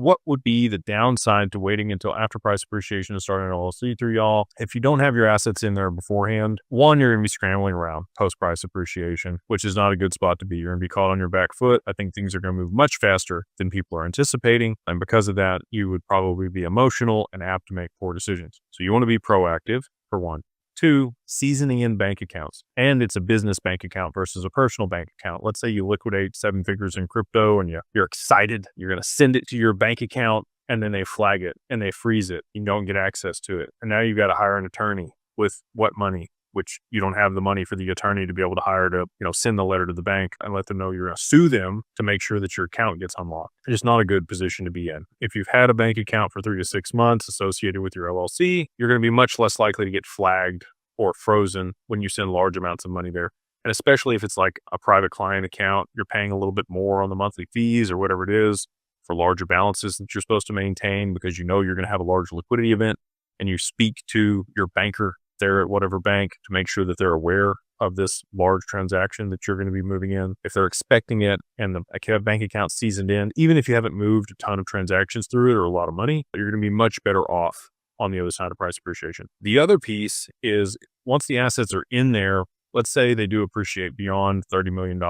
what would be the downside to waiting until after price appreciation to start an LLC through y'all? If you don't have your assets in there beforehand, one, you're going to be scrambling around post price appreciation, which is not a good spot to be. You're going to be caught on your back foot. I think things are going to move much faster than people are anticipating. And because of that, you would probably be emotional and apt to make poor decisions. So you want to be proactive, for one. Two, seasoning in bank accounts. And it's a business bank account versus a personal bank account. Let's say you liquidate 7 figures in crypto and you're excited. You're going to send it to your bank account and then they flag it and they freeze it. You don't get access to it. And now you've got to hire an attorney with what money? Which you don't have the money for the attorney to be able to hire to, send the letter to the bank and let them know you're going to sue them to make sure that your account gets unlocked. It's not a good position to be in. If you've had a bank account for 3 to 6 months associated with your LLC, you're going to be much less likely to get flagged or frozen when you send large amounts of money there. And especially if it's like a private client account, you're paying a little bit more on the monthly fees or whatever it is for larger balances that you're supposed to maintain because you're going to have a large liquidity event, and you speak to your banker there at whatever bank to make sure that they're aware of this large transaction that you're going to be moving in. If they're expecting it and the bank account seasoned in, even if you haven't moved a ton of transactions through it or a lot of money, you're going to be much better off on the other side of price appreciation. The other piece is once the assets are in there, let's say they do appreciate beyond $30 million.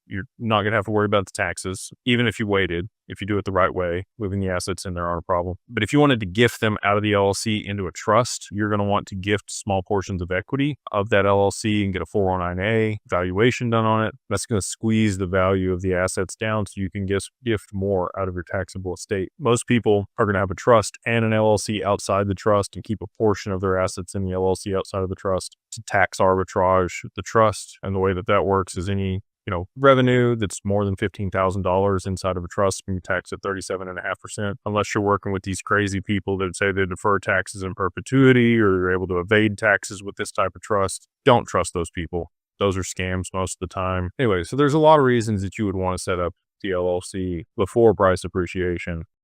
You're not going to have to worry about the taxes, even if you waited. If you do it the right way, moving the assets in there aren't a problem. But if you wanted to gift them out of the LLC into a trust, you're going to want to gift small portions of equity of that LLC and get a 409A valuation done on it. That's going to squeeze the value of the assets down so you can gift more out of your taxable estate. Most people are going to have a trust and an LLC outside the trust and keep a portion of their assets in the LLC outside of the trust to tax arbitrage the trust. And the way that works is any revenue that's more than $15,000 inside of a trust, you tax at 37.5%, unless you're working with these crazy people that say they defer taxes in perpetuity or you're able to evade taxes with this type of trust. Don't trust those people. Those are scams most of the time. Anyway, so there's a lot of reasons that you would want to set up the LLC before price appreciation.